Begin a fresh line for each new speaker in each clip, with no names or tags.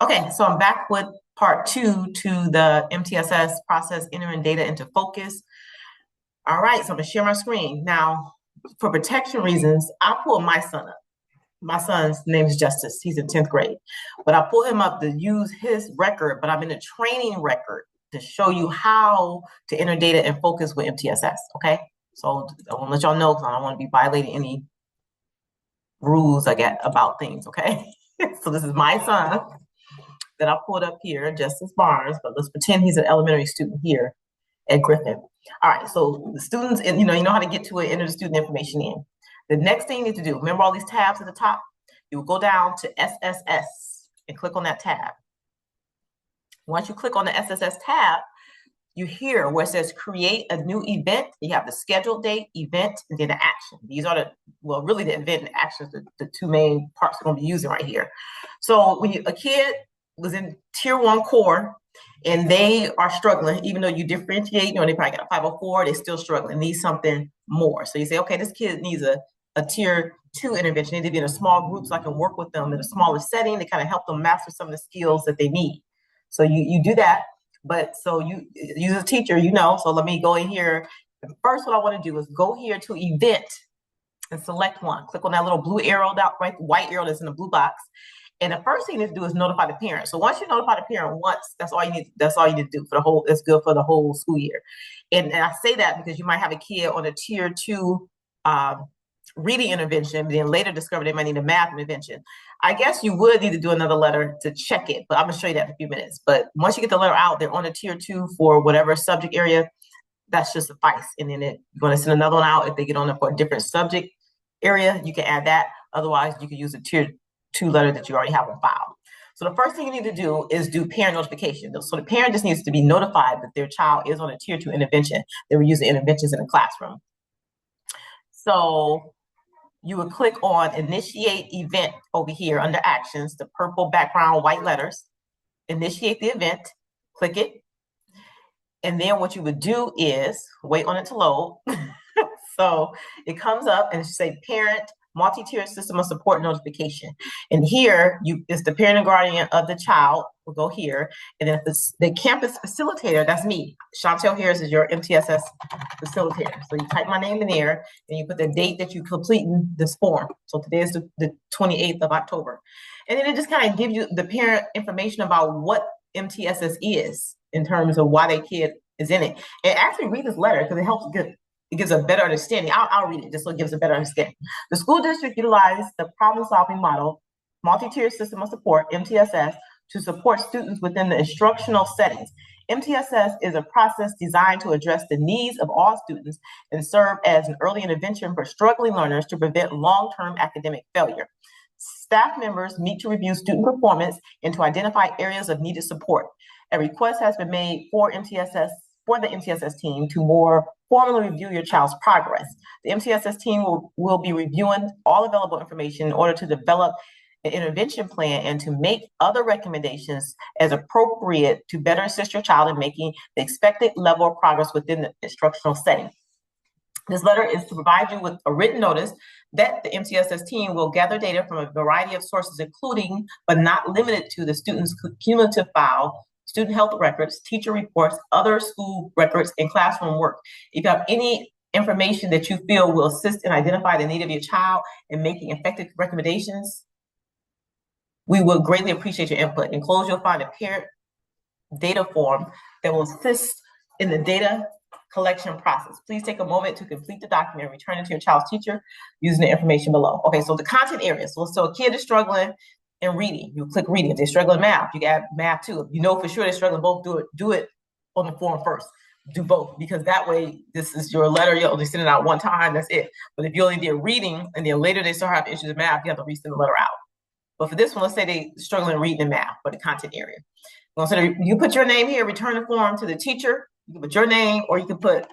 Okay, so I'm back with part two to the MTSS process entering data into focus. All right, so I'm gonna share my screen. Now, for protection reasons, I pulled my son up. My son's name is Justice. He's in 10th grade. But I pulled him up to use his record, but I'm in a training record to show you how to enter data in focus with MTSS, okay? So I want to let y'all know because I don't want to be violating any rules I get about things, okay? So this is my son that I pulled up here, Justice Barnes, but let's pretend he's an elementary student here at Griffin. All right, so the students, and you know how to get to it, enter the student information in. The next thing you need to do, remember all these tabs at the top? You will go down to SSS and click on that tab. Once you click on the SSS tab, you hear where it says create a new event. You have the scheduled date, event, and then the action. These are really the event and action, the two main parts we're going to be using right here. So when a kid was in tier 1 core and they are struggling, even though you differentiate, they probably got a 504, they're still struggling, need something more. So you say, okay, this kid needs a tier 2 intervention. They need to be in a small group so I can work with them in a smaller setting to kind of help them master some of the skills that they need. So you do that. But so you as a teacher, so let me go in here. First, what I want to do is go here to event and select one. Click on that little blue arrow, right, the white arrow that's in the blue box. And the first thing you need to do is notify the parent. So once you notify the parent once, that's all you need to do for the whole, it's good for the whole school year. And I say that because you might have a kid on a tier 2 reading intervention, but then later discover they might need a math intervention. I guess you would need to do another letter to check it, but I'm gonna show you that in a few minutes. But once you get the letter out, they're on a tier 2 for whatever subject area, that's just suffice. And then you're gonna send another one out if they get on it for a different subject area, you can add that. Otherwise, you can use a tier 2 letter that you already have on file. So the first thing you need to do is do parent notification. So the parent just needs to be notified that their child is on a tier 2 intervention. They were using interventions in the classroom. So you would click on initiate event over here under actions, the purple background, white letters, initiate the event, click it. And then what you would do is wait on it to load. So it comes up and it should say parent multi-tier system of support notification. And here it's the parent and guardian of the child will go here. And then the campus facilitator, that's me. Chantel Harris is your MTSS facilitator. So you type my name in there and you put the date that you complete this form. So today is the 28th of October. And then it just kind of gives you the parent information about what MTSS is in terms of why their kid is in it. And actually read this letter because it gives a better understanding. I'll read it just so it gives a better understanding. The school district utilized the problem-solving model, multi-tier system of support, MTSS, to support students within the instructional settings. MTSS is a process designed to address the needs of all students and serve as an early intervention for struggling learners to prevent long-term academic failure. Staff members meet to review student performance and to identify areas of needed support. A request has been made for the MTSS team to more formally review your child's progress. The MTSS team will be reviewing all available information in order to develop an intervention plan and to make other recommendations as appropriate to better assist your child in making the expected level of progress within the instructional setting. This letter is to provide you with a written notice that the MTSS team will gather data from a variety of sources, including, but not limited to, the student's cumulative file, student health records, teacher reports, other school records, and classroom work. If you have any information that you feel will assist in identifying the need of your child and making effective recommendations, we will greatly appreciate your input. Enclosed, you'll find a parent data form that will assist in the data collection process. Please take a moment to complete the document and return it to your child's teacher using the information below. Okay, so the content areas. So a kid is struggling in reading, you click reading. If they're struggling in math, you got math too. If you know for sure they're struggling both, do it on the form first. Do both, because that way, this is your letter, you'll only send it out one time, that's it. But if you only did reading and then later they start having issues in math, you have to resend the letter out. But for this one, let's say they struggling reading and math for the content area. So you put your name here, return the form to the teacher. You can put your name or you can put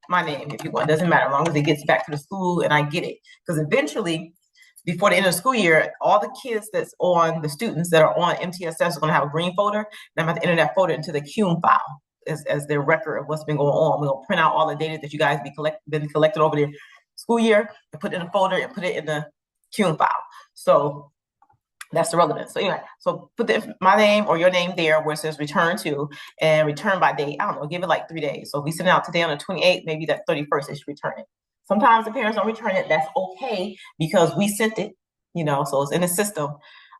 my name if you want. It doesn't matter, as long as it gets back to the school and I get it. Because eventually, before the end of the school year, all the kids the students that are on MTSS are going to have a green folder. And I'm going to enter that folder into the CUME file as their record of what's been going on. We'll print out all the data that you guys been collected over the school year and put it in a folder and put it in the CUME file. So That's the relevance. So anyway, so put my name or your name there where it says return to, and return by date. I don't know, give it like 3 days. So if we send it out today on the 28th, maybe that 31st they should return it. Sometimes the parents don't return it. That's okay because we sent it, so it's in the system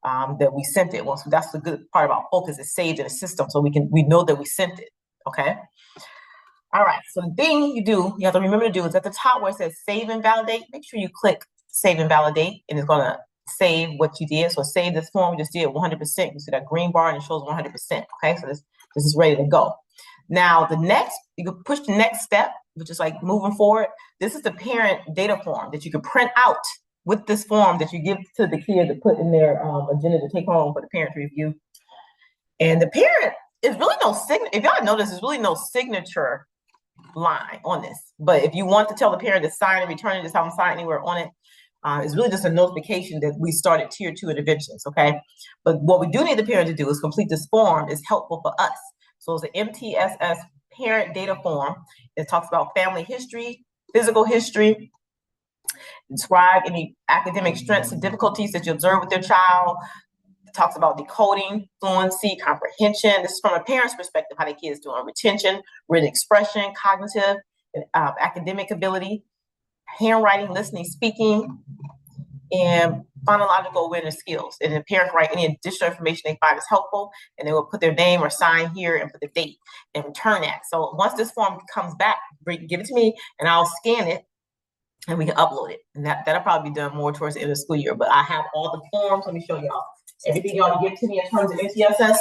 that we sent it. Well, so that's the good part about Focus. It's saved in the system, so we know that we sent it. Okay. All right. So the thing you have to remember to do is at the top where it says save and validate. Make sure you click save and validate, and it's gonna save what you did. So save this form we just did 100%. You see that green bar and it shows 100%. Okay, so this is ready to go. Now you can push the next step, which is like moving forward. This is the parent data form that you can print out with this form that you give to the kid to put in their agenda to take home for the parent to review. And the parent is really no signature. If y'all notice, there's really no signature line on this. But if you want to tell the parent to sign and return it, just have them sign anywhere on it. It's really just a notification that we started tier 2 interventions, okay? But what we do need the parent to do is complete this form. It's helpful for us. So it's an MTSS parent data form. It talks about family history, physical history, describe any academic strengths and difficulties that you observe with your child. It talks about decoding, fluency, comprehension. This is from a parent's perspective, how the kids doing retention, written expression, cognitive, academic ability, handwriting, listening, speaking, and phonological awareness skills. And the parents write any additional information they find is helpful, and they will put their name or sign here and put the date and return that. So once this form comes back, give it to me, and I'll scan it, and we can upload it. And that'll probably be done more towards the end of the school year. But I have all the forms. Let me show y'all. Everything y'all give to me in terms of MTSS,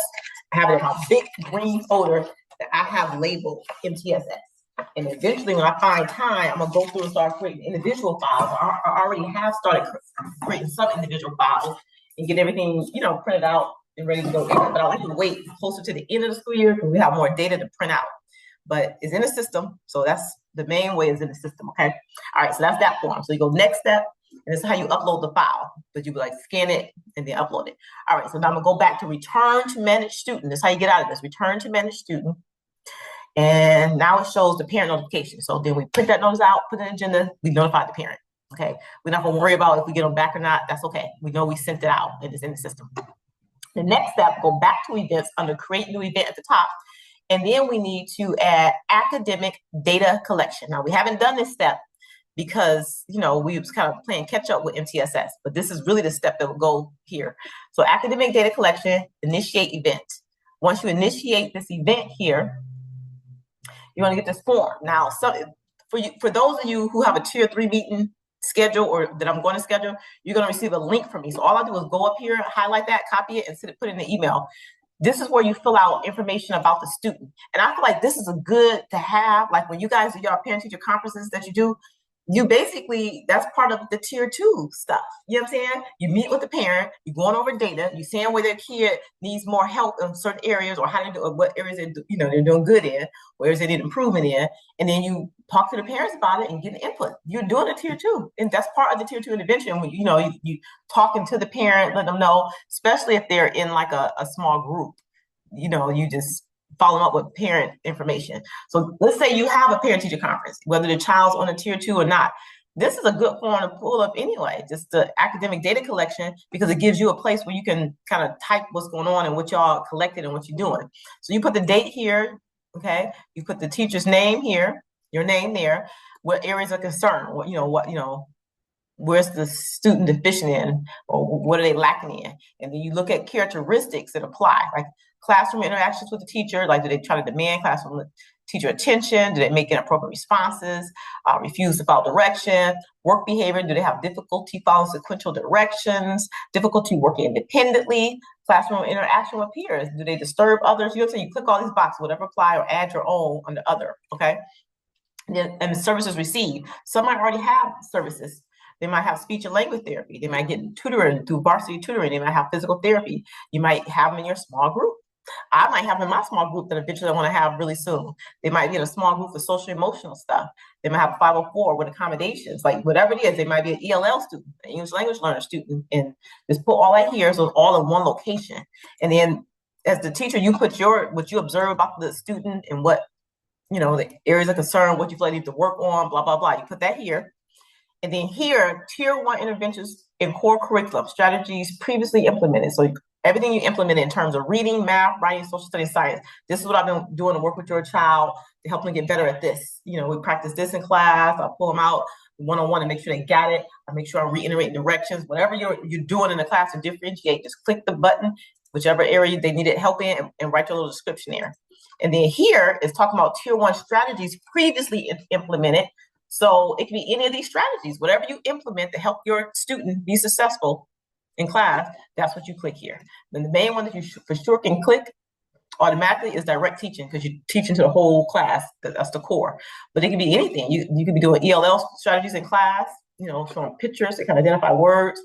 I have it in my big green folder that I have labeled MTSS. And eventually, when I find time, I'm gonna go through and start creating individual files. I already have started creating some individual files and get everything, printed out and ready to go in. But I like to wait closer to the end of the school year because we have more data to print out. But it's in the system, so that's the main way is in the system. Okay. All right. So that's that form. So you go next step, and this is how you upload the file. But you would like scan it and then upload it. All right. So now I'm gonna go back to return to manage student. That's how you get out of this. Return to manage student. And now it shows the parent notification. So then we print that notice out, put it in the agenda, we notify the parent. Okay. We're not going to worry about if we get them back or not. That's okay. We know we sent it out and it's in the system. The next step, go back to events under create new event at the top. And then we need to add academic data collection. Now we haven't done this step because, we was kind of playing catch up with MTSS, but this is really the step that will go here. So academic data collection, initiate event. Once you initiate this event here, you're going to get this form. Now, for those of you who have a tier 3 meeting schedule or that I'm going to schedule, you're going to receive a link from me. So all I do is go up here, highlight that, copy it, and put it in the email. This is where you fill out information about the student. And I feel like this is a good to have, like when you guys do your parent-teacher conferences that you do, you basically, that's part of the tier 2 stuff. You know what I'm saying? You meet with the parent, you're going over data, you're saying where their kid needs more help in certain areas or how to do or what areas they're doing good in, where areas they need improvement in, and then you talk to the parents about it and get input. You're doing a tier 2, and that's part of the tier 2 intervention. When you talking to the parent, let them know, especially if they're in like a small group. You just following up with parent information. So let's say you have a parent-teacher conference, whether the child's on a tier 2 or not. This is a good form to pull up anyway, just the academic data collection, because it gives you a place where you can kind of type what's going on and what y'all collected and what you're doing. So you put the date here, okay? You put the teacher's name here, your name there, what areas of concern, where's the student deficient in, or what are they lacking in? And then you look at characteristics that apply, like classroom interactions with the teacher, like do they try to demand classroom teacher attention? Do they make inappropriate responses? Refuse to follow direction? Work behavior, do they have difficulty following sequential directions? Difficulty working independently? Classroom interaction with peers, do they disturb others? You click all these boxes, whatever apply or add your own under other, okay? And the services received. Some might already have services. They might have speech and language therapy. They might get tutoring through varsity tutoring. They might have physical therapy. You might have them in your small group. I might have in my small group that eventually I want to have really soon. They might get a small group for social emotional stuff. They might have a 504 with accommodations, like whatever it is. They might be an ELL student, an English language learner student, and just put all that here so it's all in one location. And then as the teacher, you put what you observe about the student and what, the areas of concern, what you feel like you need to work on, blah, blah, blah. You put that here. And then here, tier 1 interventions in core curriculum strategies previously implemented. So everything you implement in terms of reading, math, writing, social studies, science. This is what I've been doing to work with your child to help them get better at this. You know, we practice this in class. I'll pull them out one-on-one and make sure they got it. I make sure I'm reiterating directions. Whatever you're doing in the class to differentiate, just click the button, whichever area they needed help in, and write your little description there. And then here is talking about tier 1 strategies previously implemented. So it can be any of these strategies, whatever you implement to help your student be successful in class, that's what you click here. Then the main one that you for sure can click automatically is direct teaching, because you're teaching to the whole class. That's the core. But it can be anything. You could be doing ELL strategies in class, you know, showing pictures that can identify words.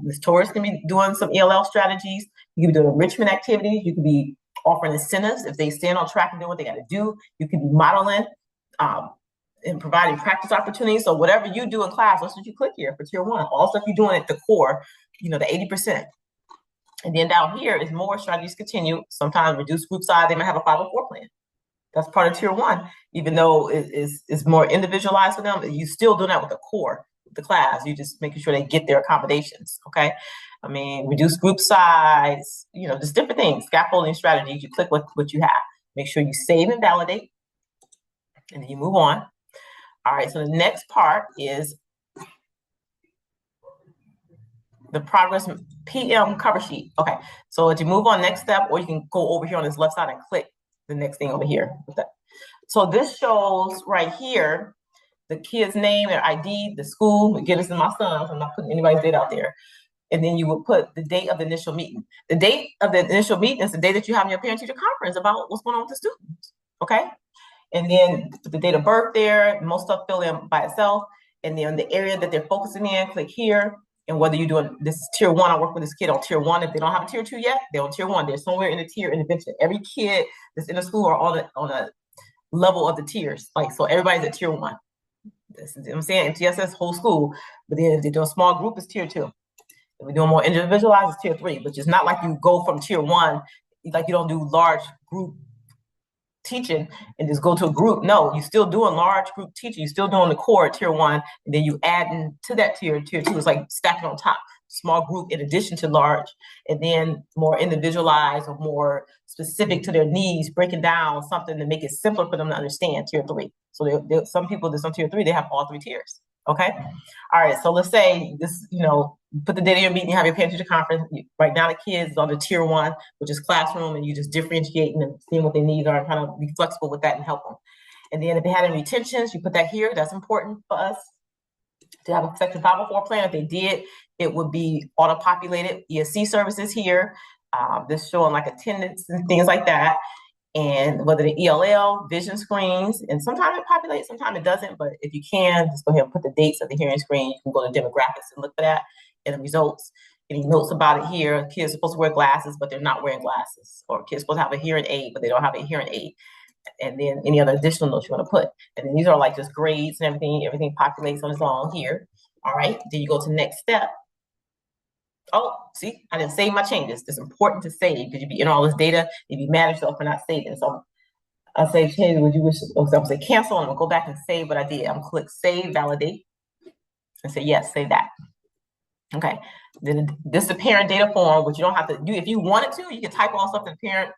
Ms. Torres can be doing some ELL strategies. You can be doing enrichment activities. You could be offering incentives if they stand on track and do what they got to do. You could be modeling and providing practice opportunities. So whatever you do in class, that's what you click here for tier 1. All stuff you're doing at the core, you know, the 80%. And then down here is more strategies continue. Sometimes reduce group size. They might have a 504 plan. That's part of tier 1, even though it's more individualized for them. You still do that with the core, the class. You just making sure they get their accommodations. Okay. I mean, reduce group size, you know, just different things, scaffolding strategies. You click what you have. Make sure you save and validate, and then you move on. All right, so the next part is the progress PM cover sheet. Okay, so as you move on next step, or you can go over here on this left side and click the next thing over here. So this shows right here the kid's name, their ID, the school. Again, this is my son, so I'm not putting anybody's date out there. And then you will put the date of the initial meeting. The date of the initial meeting is the day that you have your parent-teacher conference about what's going on with the students. Okay. And then the date of birth there, most stuff fill in by itself. And then the area that they're focusing in, click here. And whether you're doing this is tier 1, I work with this kid on tier 1. If they don't have a tier 2 yet, they're on tier 1. They're somewhere in the tier intervention. Every kid that's in the school are on a level of the tiers. Like, so everybody's at tier 1. This is what I'm saying, MTSS whole school. But then if they do a small group, it's tier 2. If we're doing more individualized, it's tier 3. But it's not like you go from tier 1, like you don't do large group teaching and just go to a group. No, you're still doing large group teaching. You're still doing the core tier 1, and then you add into that tier 2. It's like stacking on top. Small group in addition to large, and then more individualized or more specific to their needs, breaking down something to make it simpler for them to understand. Tier 3. So some people that's on tier 3, they have all 3 tiers. Okay. All right. So let's say this, you know, put the date of your meeting, you have your parent-teacher conference. Right now, the kids on the tier 1, which is classroom, and you just differentiating and seeing what their needs are and kind of be flexible with that and help them. And then if they had any retentions, you put that here. That's important for us to have a Section 504 plan. If they did, it would be auto-populated. ESC services here. This showing like attendance and things like that. And whether the ELL, vision screens, and sometimes it populates, sometimes it doesn't. But if you can, just go ahead and put the dates of the hearing screen. You can go to demographics and look for that and the results. Any notes about it here. Kids are supposed to wear glasses, but they're not wearing glasses. Or kids are supposed to have a hearing aid, but they don't have a hearing aid. And then any other additional notes you want to put. And then these are like just grades and everything. Everything populates on its own here. All right. Then you go to the next step. Oh, see, I didn't save my changes. It's important to save because you'd be in all this data. You'd be mad at yourself for not saving. So I'll say, change, would you wish? So I'll say cancel, and I'll go back and save what I did. I'm gonna click save, validate, and say yes, save that. Okay. Then this is the parent data form, which you don't have to do. If you wanted to, you can type all stuff to the parent,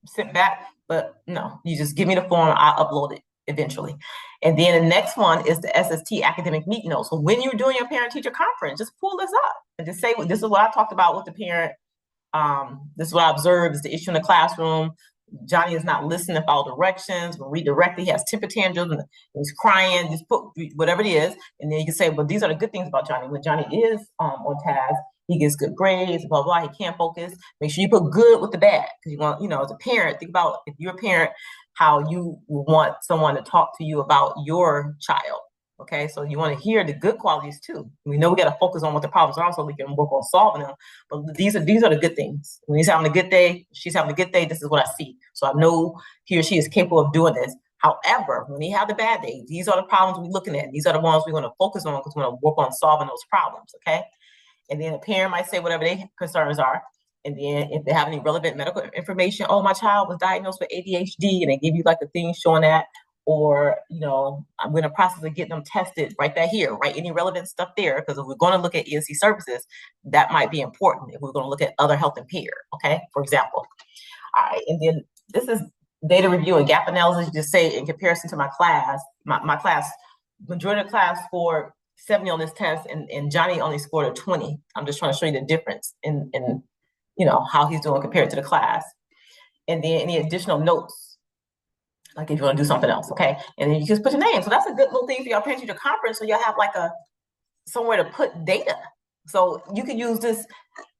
sit back, but no, you just give me the form, I'll upload it eventually. And then the next one is the SST academic meeting notes. So when you're doing your parent-teacher conference, just pull this up and just say, well, this is what I talked about with the parent. This is what I observed is the issue in the classroom. Johnny is not listening to follow directions. When redirected, he has temper tantrums and he's crying. Just put whatever it is. And then you can say, well, these are the good things about Johnny. When Johnny is on task, he gets good grades, blah, blah, he can't focus. Make sure you put good with the bad. Because you want, you know, as a parent, think about if you're a parent, how you want someone to talk to you about your child. Okay, so you want to hear the good qualities too. We know we got to focus on what the problems are so we can work on solving them. But these are the good things. When he's having a good day, she's having a good day, this is what I see. So I know he or she is capable of doing this. However, when he have the bad day, these are the problems we're looking at. These are the ones we want to focus on because we want to work on solving those problems. Okay. And then a parent might say whatever their concerns are. And then if they have any relevant medical information, oh, my child was diagnosed with ADHD, and they give you like the thing showing that, or, I'm in the process of getting them tested, write that here, write any relevant stuff there, because if we're going to look at ESC services, that might be important if we're going to look at other health impaired, okay, for example. All right, and then this is data review and gap analysis. Just say in comparison to my class, my class, majority of the class scored 70 on this test, and Johnny only scored a 20. I'm just trying to show you the difference in how he's doing compared to the class. And then any additional notes, like if you want to do something else, okay? And then you just put your name. So that's a good little thing for your parent-teacher conference, so you'll have like somewhere to put data. So you can use this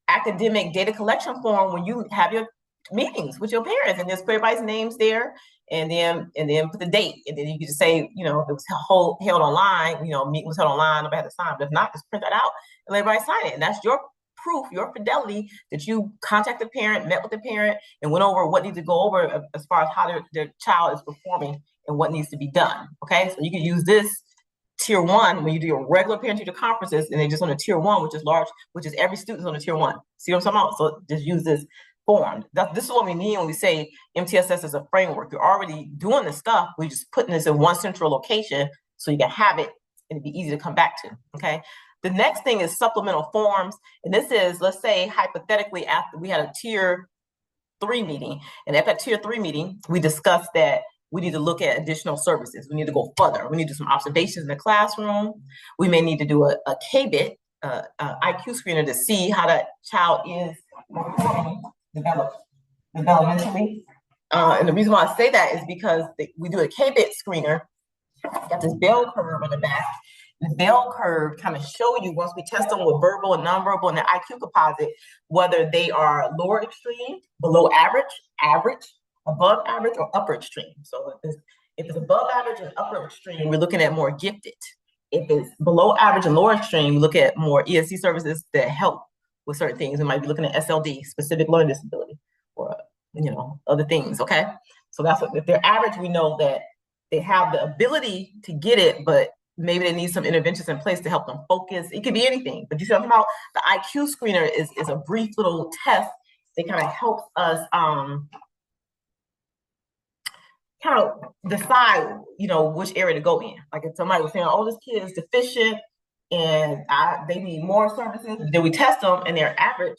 academic data collection form when you have your meetings with your parents, and just put everybody's names there, and then put the date, and then you can just say, if it was held online, meeting was held online, nobody had to sign. But if not, just print that out and let everybody sign it, and that's your proof, your fidelity that you contacted the parent, met with the parent, and went over what needs to go over as far as how their child is performing and what needs to be done. Okay, so you can use this tier 1 when you do your regular parent-teacher conferences, and they just on a tier 1, which is large, which is every student's on a tier 1. See what I'm talking about? So just use this form. This is what we mean when we say MTSS is a framework. You're already doing this stuff. We're just putting this in one central location so you can have it and it'd be easy to come back to. Okay. The next thing is supplemental forms. And this is, let's say, hypothetically, after we had a tier 3 meeting, and at that tier 3 meeting, we discussed that we need to look at additional services. We need to go further. We need to do some observations in the classroom. We may need to do a KBIT, IQ screener, to see how that child is developmentally. And the reason why I say that is because we do a KBIT screener. Got this bell curve on the back. The bell curve kind of show you, once we test them with verbal and nonverbal and the IQ composite, whether they are lower extreme, below average, average, above average, or upper extreme. So if it's above average and upper extreme, we're looking at more gifted. If it's below average and lower extreme, we look at more ESC services that help with certain things. We might be looking at SLD, specific learning disability, or other things. Okay, so that's what, if they're average, we know that they have the ability to get it, but maybe they need some interventions in place to help them focus. It could be anything, but you see what I'm talking about? The IQ screener is a brief little test that kind of helps us kind of decide, which area to go in. Like if somebody was saying, oh, this kid is deficient and they need more services, then we test them and they're average.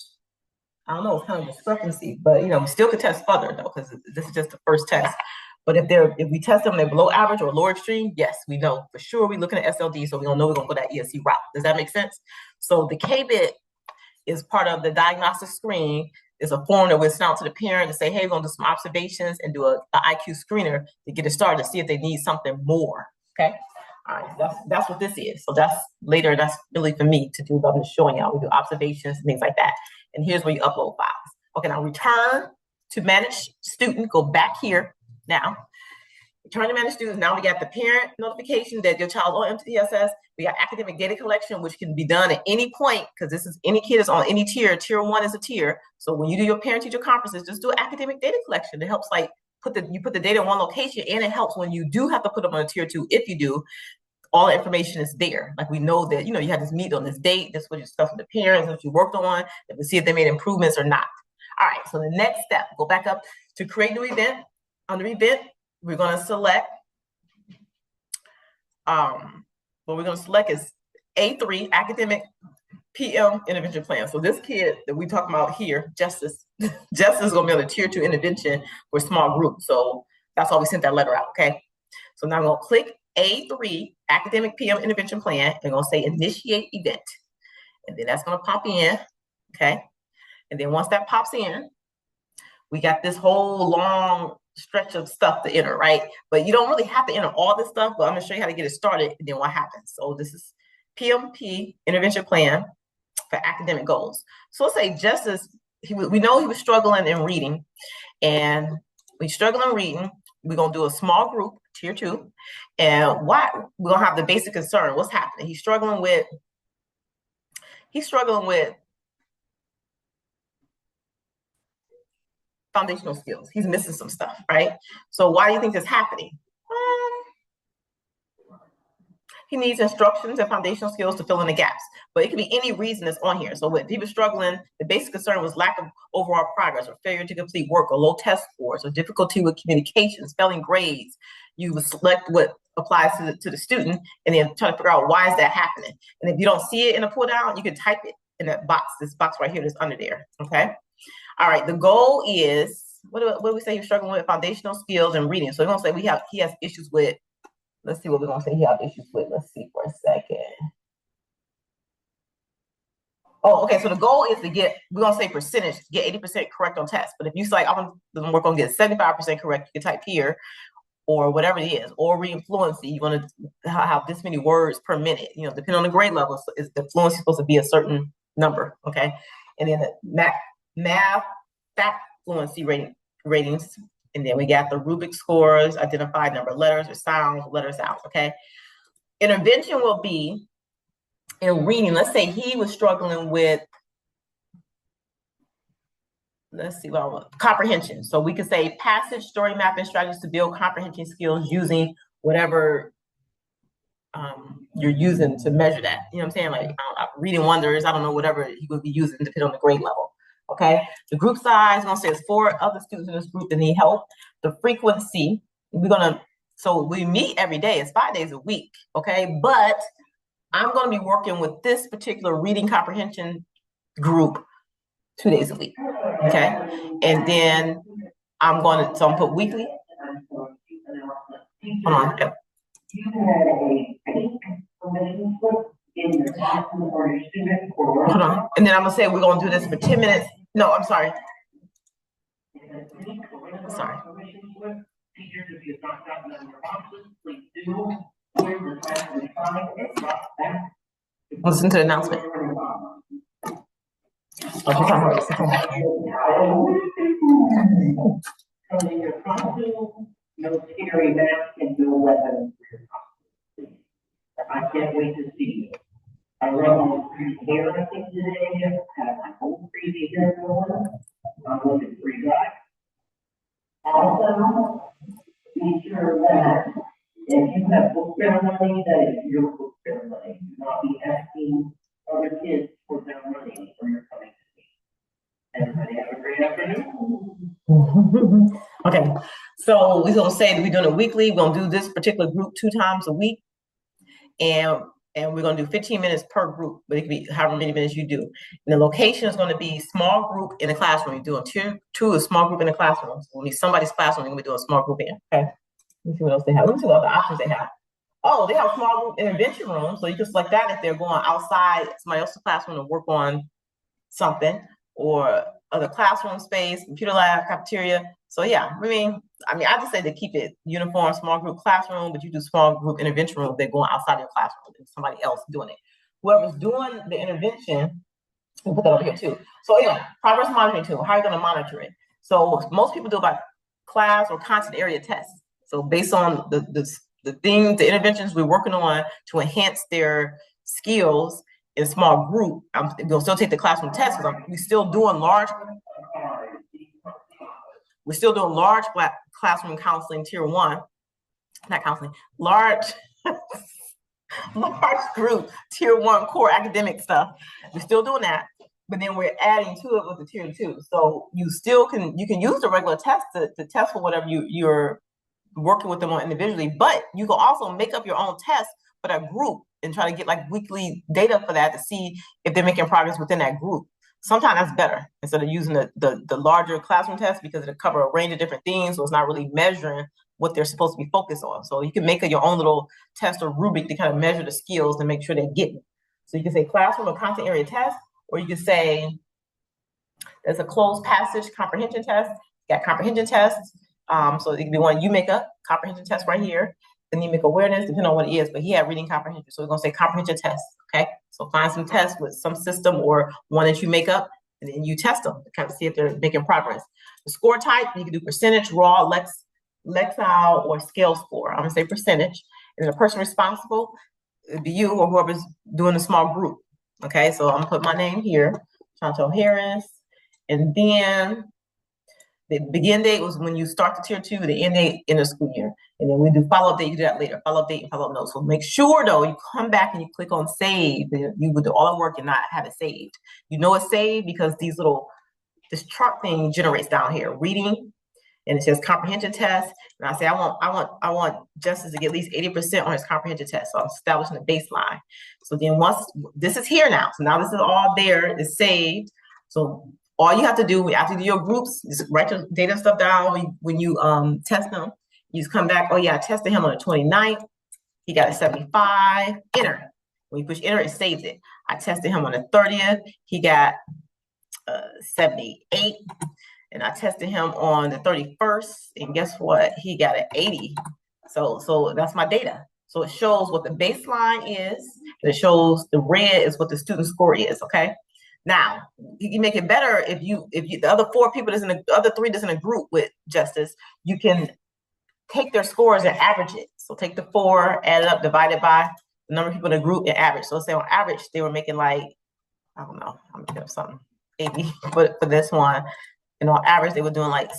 I don't know, it's kind of discrepancy, but we still could test further though, because this is just the first test. But if we test them, they're below average or lower extreme, yes, we know for sure we're looking at SLD, so we don't know we're gonna go that ESC route. Does that make sense? So the KBIT is part of the diagnostic screen. It's a form that we'll send out to the parent to say, hey, we're gonna do some observations and do a IQ screener to get it started to see if they need something more. Okay. All right, that's what this is. So that's later, that's really for me to do, but I'm just showing y'all. We do observations and things like that. And here's where you upload files. Okay, now return to manage student, go back here now. Return to manage students. Now we got the parent notification that your child on MTSS. We got academic data collection, which can be done at any point, because this is any kid is on any tier. Tier 1 is a tier. So when you do your parent-teacher conferences, just do academic data collection. It helps, like, you put the data in one location, and it helps when you do have to put them on a tier 2. If you do, all the information is there. Like, we know that, you had this meet on this date. That's what you discussed with the parents, what you worked on, and to see if they made improvements or not. All right, so the next step, go back up to create new event. Under event, we're going to select, what we're going to select is A3, academic PM intervention plan. So this kid that we talking about here, Justice is going to be on a tier 2 intervention for small group. So that's why we sent that letter out, okay? So now I'm going to click A3, academic PM intervention plan, and going to say initiate event. And then that's going to pop in, okay? And then once that pops in, we got this whole long stretch of stuff to enter, right? But you don't really have to enter all this stuff, but I'm gonna show you how to get it started and then what happens. So this is PMP intervention plan for academic goals. So let's say Justice, we know he was struggling in reading, and we struggle in reading. We're gonna do a small group, tier 2, and we're gonna have the basic concern. What's happening? He's struggling with foundational skills. He's missing some stuff, right? So why do you think this is happening? He needs instructions and foundational skills to fill in the gaps. But it could be any reason that's on here. So when he was struggling, the basic concern was lack of overall progress or failure to complete work or low test scores or difficulty with communication, spelling grades. You would select what applies to the student and then try to figure out why is that happening. And if you don't see it in a pull down, you can type it in that box, this box right here that's under there, okay? All right, the goal is, what do we say you're struggling with? Foundational skills and reading. So we're gonna say he has issues with, let's see what we're gonna say he has issues with. Let's see for a second. Oh, okay, so the goal is to get, we're gonna say percentage, get 80% correct on tests. But if you say, I'm gonna work on getting 75% correct, you can type here, or whatever it is, or reading fluency, you wanna have this many words per minute, you know, depending on the grade level, so is the fluency supposed to be a certain number, okay? And then the math, fact fluency ratings, and then we got the rubric scores, identify number of letters or sounds, letters out, okay? Intervention will be in reading. Let's say he was struggling with, comprehension. So we could say passage, story mapping strategies to build comprehension skills using whatever you're using to measure that. You know what I'm saying? Like reading wonders, I don't know, whatever he would be using depending on the grade level. Okay. The group size, I'm gonna say it's 4 other students in this group that need help. The frequency, so we meet every day, it's 5 days a week. Okay. But I'm gonna be working with this particular reading comprehension group 2 days a week. Okay. And then I'm gonna put weekly. Hold on. Okay. Hold on. And then I'm gonna say we're gonna do this for 10 minutes. No, I'm sorry. Sorry. Listen to the announcement.
No scary mask and no weapons. I can't wait to see you. I love all the hair I think today. I have my own crazy hair going. I'm looking for you guys. Also, be sure that if you have book fair money, that it's your book fair money. Do not be asking other kids for their money when you're coming to see. Everybody have a great afternoon.
Okay, so we're gonna say that we're doing it weekly. We're gonna do this particular group 2 times a week, and we're gonna do 15 minutes per group, but it can be however many minutes you do. And the location is gonna be small group in the classroom. You're doing two a small group in the classroom. So when it's somebody's classroom, you're gonna be doing a small group in. Okay. Let's see what else they have. Let's see what other options they have. Oh, they have a small group intervention room, so you can select that if they're going outside somebody else's classroom to work on something, or other classroom space, computer lab, cafeteria. So yeah, I mean, I just say to keep it uniform, small group classroom, but you do small group intervention room, they're going outside your classroom, there's somebody else doing it. Whoever's doing the intervention, we'll put that over here too. So anyway, progress monitoring tool, how are you gonna monitor it? So most people do about class or content area tests. So based on the things, the interventions we're working on to enhance their skills in a small group, we'll still take the classroom test because we're still doing large classroom counseling tier 1, not counseling, large group tier 1 core academic stuff. We're still doing that, but then we're adding to it with the tier 2. So you can use the regular test to test for whatever you're working with them on individually, but you can also make up your own test for that group and try to get like weekly data for that to see if they're making progress within that group. Sometimes that's better instead of using the larger classroom test because it'll cover a range of different things, so it's not really measuring what they're supposed to be focused on. So you can make your own little test or rubric to kind of measure the skills to make sure they're getting it. So you can say classroom or content area test, or you can say there's a closed passage comprehension test. You got comprehension tests. So it can be one you make up, comprehension test right here. Then you make awareness, depending on what it is, but he had reading comprehension. So we're gonna say comprehension test, okay? So find some tests with some system or one that you make up, and then you test them to kind of see if they're making progress. The score type, you can do percentage, raw, Lexile, or scale score. I'm gonna say percentage. And the person responsible, it'd be you or whoever's doing the small group, okay? So I'm gonna put my name here, Chantel Harris, and then The begin date was when you start the tier 2, the end date in the school year. And then we do follow-up date, you do that later, follow-up date and follow-up notes. So make sure though, you come back and you click on save, you would do all the work and not have it saved. You know it's saved because this chart thing generates down here, reading, and it says comprehension test. And I say, I want Justice to get at least 80% on his comprehension test. So I'm establishing a baseline. So then once this is here now, so now this is all there, it's saved. So all you have to do after you do your groups, just write your data stuff down. When you test them, you just come back, oh yeah, I tested him on the 29th. He got a 75, enter. When you push enter, it saves it. I tested him on the 30th. He got 78. And I tested him on the 31st, and guess what? He got an 80. So that's my data. So it shows what the baseline is, and it shows the red is what the student score is, okay? Now, you can make it better if you the other 4 people that's in the other 3 that's in a group with Justice, you can take their scores and average it. So take the 4, add it up, divide it by the number of people in the group and average. So say on average, they were making like, I don't know, I'm making up something, 80 for this one. And on average, they were doing like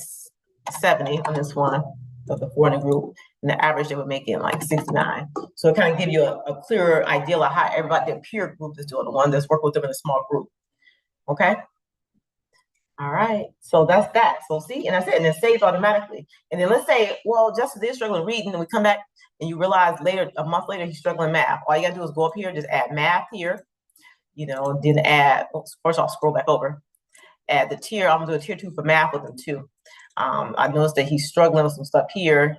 70 on this one of the 4 in the group. And the average, they were making like 69. So it kind of give you a clearer idea of how everybody, their peer group is doing, the one that's working with them in a small group. Okay. All right. So that's that. So see, and that's it. And it saves automatically. And then let's say, well, Justice is struggling reading, and we come back and you realize later, a month later, he's struggling math. All you got to do is go up here, just add math here, then add, first I'll scroll back over. At the tier, I'm gonna do a tier 2 for math with him too. I noticed that he's struggling with some stuff here,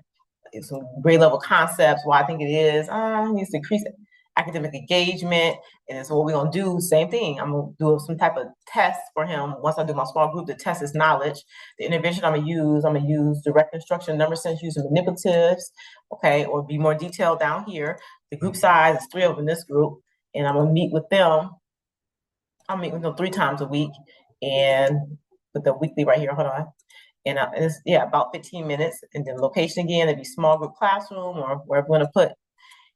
some grade level concepts. Why I think it is, he needs to increase academic engagement. And so what we're gonna do, same thing. I'm gonna do some type of test for him. Once I do my small group to test his knowledge, the intervention I'm gonna use direct instruction, number sense, using manipulatives, okay, or be more detailed down here. The group size is 3 of them in this group, and I'm gonna meet with them. I'll meet with them 3 times a week. And put the weekly right here, hold on. And it's, about 15 minutes. And then location again, it'd be small group classroom or wherever we want to put.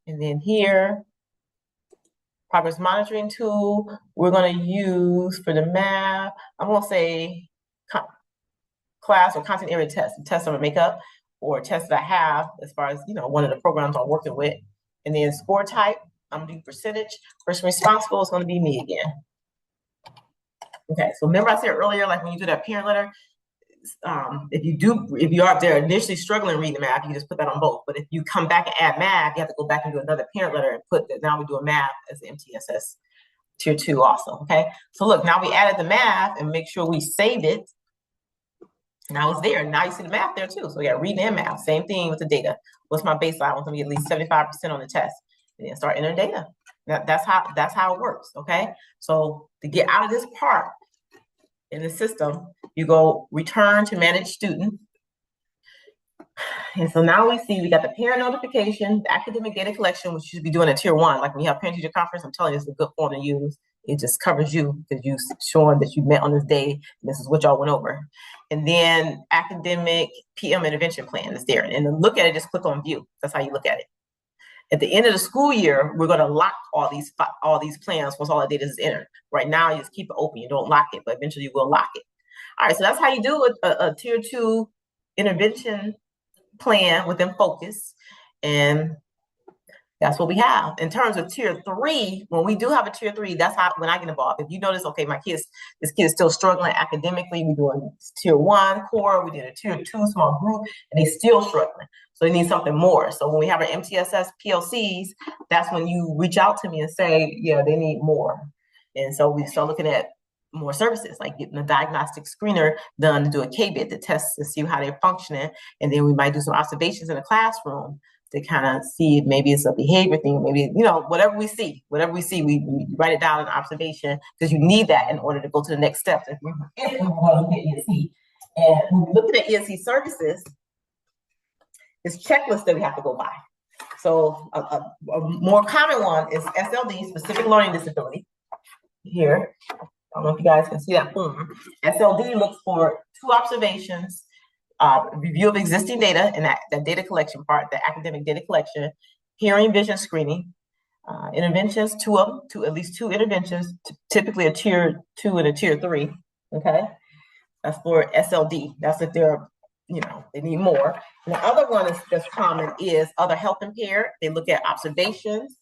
And then here, progress monitoring tool, we're going to use for the math, I'm going to say class or content area test, test I'm going to make up, or test that I have as far as, one of the programs I'm working with. And then score type, I'm going to do percentage. Person responsible is going to be me again. Okay, so remember I said earlier, like when you do that parent letter, if you are there initially struggling reading math, you can just put that on both. But if you come back and add math, you have to go back and do another parent letter and put that. Now we do a math as the MTSS tier 2 also. Okay, so look, now we added the math and make sure we saved it. Now it's there. Now you see the math there too. So we got reading and math. Same thing with the data. What's my baseline? I want them to get at least 75% on the test, and then start entering data. That's how it works. Okay, so to get out of this part in the system, you go return to manage student. And so now we see we got the parent notification, the academic data collection, which you should be doing at tier 1. Like when you have parent teacher conference, I'm telling you, it's a good form to use. It just covers you because you showing that you met on this day. And this is what y'all went over. And then academic PM intervention plan is there. And to look at it, just click on view. That's how you look at it. At the end of the school year, we're going to lock all these plans once all the data is entered. Right now, you just keep it open. You don't lock it, but eventually you will lock it. All right, so that's how you do a tier 2 intervention plan within FOCUS. And that's what we have. In terms of tier 3, when we do have a tier 3, that's when I get involved. If you notice, okay, this kid is still struggling academically, we're doing tier 1 core, we did a tier 2 small group, and he's still struggling. So they need something more. So when we have our MTSS PLCs, that's when you reach out to me and say, yeah, they need more. And so we start looking at more services, like getting a diagnostic screener done to do a KBIT to test to see how they're functioning. And then we might do some observations in the classroom to kind of see if maybe it's a behavior thing, maybe, whatever we see, we write it down in observation, because you need that in order to go to the next steps if we're going to look at ESC. And when we look at ESC services, it's checklists that we have to go by. So a more common one is SLD, specific learning disability. Here, I don't know if you guys can see that form. SLD looks for 2 observations, review of existing data, and that data collection part, the academic data collection, hearing vision screening, interventions, 2 of them, at least 2 interventions, typically a tier 2 and a tier 3. Okay. That's for SLD. That's if they're, you know, they need more. And the other one that's common is other health impaired. They look at observations.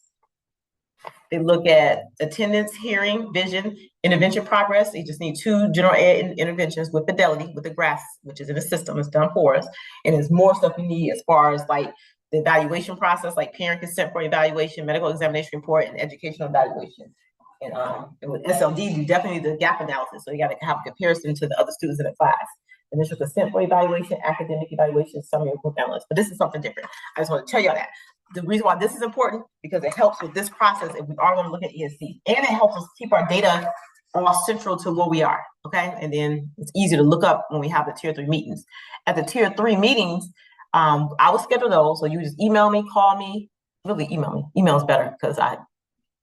They look at attendance, hearing, vision, intervention progress. They just need 2 general ed interventions with fidelity, with the GRAS, which is in the system, it's done for us. And there's more stuff we need as far as like the evaluation process, like parent consent for evaluation, medical examination report, and educational evaluation. And with SLD, you definitely need the gap analysis. So you got to have a comparison to the other students in the class. Initial consent for evaluation, academic evaluation, summary report analysis. But this is something different. I just want to tell y'all that. The reason why this is important, because it helps with this process if we are going to look at ESC. And it helps us keep our data all central to where we are, okay? And then it's easier to look up when we have the tier 3 meetings. At the tier 3 meetings, I will schedule those. So you just email me, call me, really email me. Email is better because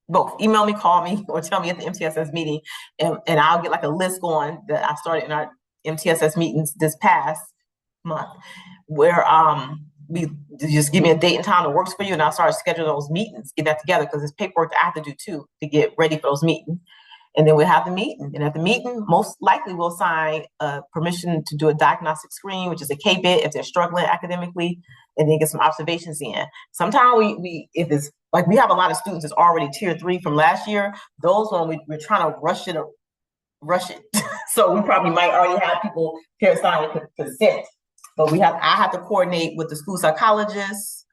both email me, call me, or tell me at the MTSS meeting, and I'll get like a list going that I started in our MTSS meetings this past month, where we just give me a date and time that works for you, and I'll start scheduling those meetings, get that together, because there's paperwork that I have to do too to get ready for those meetings. And then we'll have the meeting, and at the meeting, most likely we'll sign permission to do a diagnostic screen, which is a K-bit if they're struggling academically, and then get some observations in. Sometimes if it's like we have a lot of students that's already tier 3 from last year, those when we're trying to rush it. So we probably might already have people here signing consent, but I have to coordinate with the school psychologists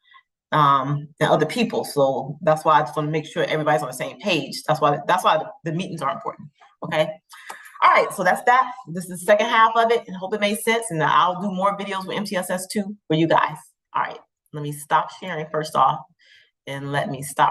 and other people. So that's why I just want to make sure everybody's on the same page. That's why the meetings are important. Okay. All right. So that's that. This is the second half of it, and hope it made sense. And I'll do more videos with MTSS2 for you guys. All right. Let me stop sharing first off, and let me stop